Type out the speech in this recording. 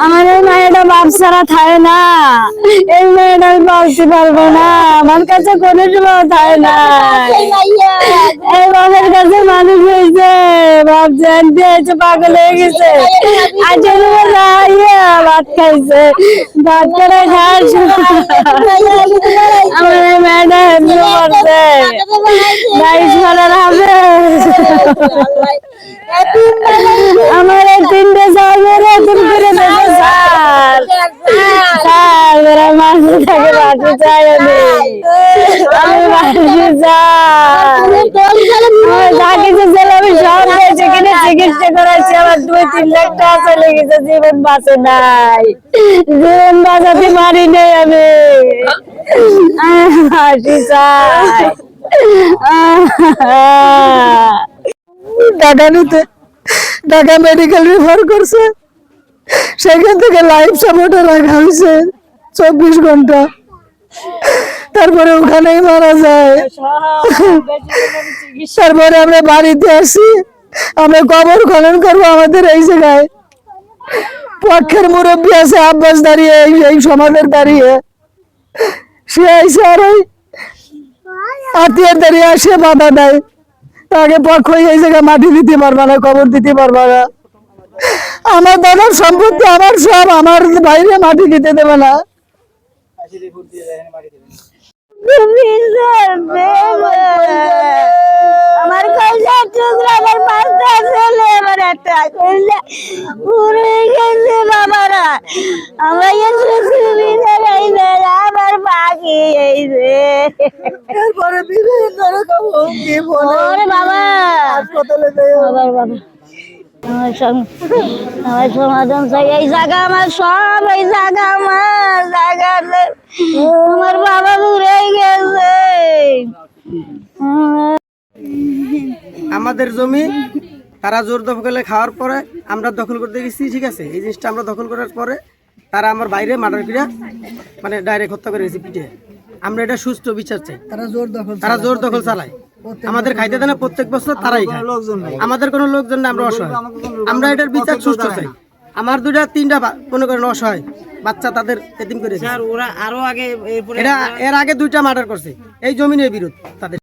আমার এই মেয়েটা বাপ ছাড়া থাকে না, এই মেয়েটা আমি বলতে পারবো না, আমার কাছে কোনো সময় থাকে না। এই বাপের কাছে মানুষ হয়েছে, বাপ জানতে হয়েছে, পাগল হয়ে গেছে, আজ ভাত খাইছে, ভাত করে খাওয়ার আমার এই মেয়েটা এমনি মরছে, 22 সালের হবে। আমার এই 3টে সালের এরকম করে দেবে স্যার, স্যার মেরা মাসি থাকে, মাসি চাই আমি মাসি চাই, যা কিছু ছিল আমি সব পেয়েছি, কিনে চিকিৎসা করাইছি, আমার 2-3 লাখ টাকা চলে গেছে, জীবন বাঁচে নাই, জীবন বাঁচাতে পারি নাই আমি, মাসি চাই। ঢাকা মেডিকেল রেফার করছে, সেখান থেকে লাইফ সাপোর্টে রাখা হয়েছে 24 ঘন্টা, তারপরে ওখানেই মারা যায়। তারপরে আমরা বাড়িতে আসি, আমরা কবর খনন করবো আমাদের এই জায়গায়, পক্ষের মুরব্বী আছে আব্বাস দাঁড়িয়ে, এই সমাজের দাঁড়িয়ে, সে আইসে আর ওই আত্মীয়ের দাঁড়িয়ে আসে বাধা দেয়, তাকে পক্ষ এই জায়গায় মাটি দিতে পারবা না, কবর দিতে পারবা না, আমার দাদার সম্পত্তি আমার সব, আমার বাইরে মাটি দিতে দেবে না। আমার কইলা টুকরা, আমার 5টা ছেলে, আমার একটা কইলা পুরে গেছে বাবারা, আমার সুবিধা নাই, আমার বাকি এই যে এরপরে বিভিন্ন রকম হুমকি ফোনে ওরে বাবা, হাসপাতালে যায়। বাবার বাবা আমার সমাধান চাই, এই জায়গা আমার সব, এই জায়গা আমার জায়গা, আমার বাবা দূরে গেছে। আমাদের জমি তারা জোর দখলে খাওয়ার পরে আমরা দখল করতে গেছি, ঠিক আছে, এই জিনিসটা আমরা দখল করার পরে তারা আমার বাইরে মার্ডার করে, মানে ডাইরেক্ট হত্যা করে গেছে পিঠে। আমরা এটা সুষ্ঠু বিচার চাই। তারা জোর দখল চালায়, আমাদের খাইতে দেয় না, প্রত্যেক বছর তারাই খায়, আমাদের কোনো লোকজন না, আমরা অসহায়, আমরা এটার বিচার সুষ্ঠু চাই। আমার 2-3টা মনে করেন অসহায় বাচ্চা, তাদের এতিম করেছে, ওরা আরো আগে, এর আগে 2টা মার্ডার করছে, এই জমিনের বিরোধ তাদের।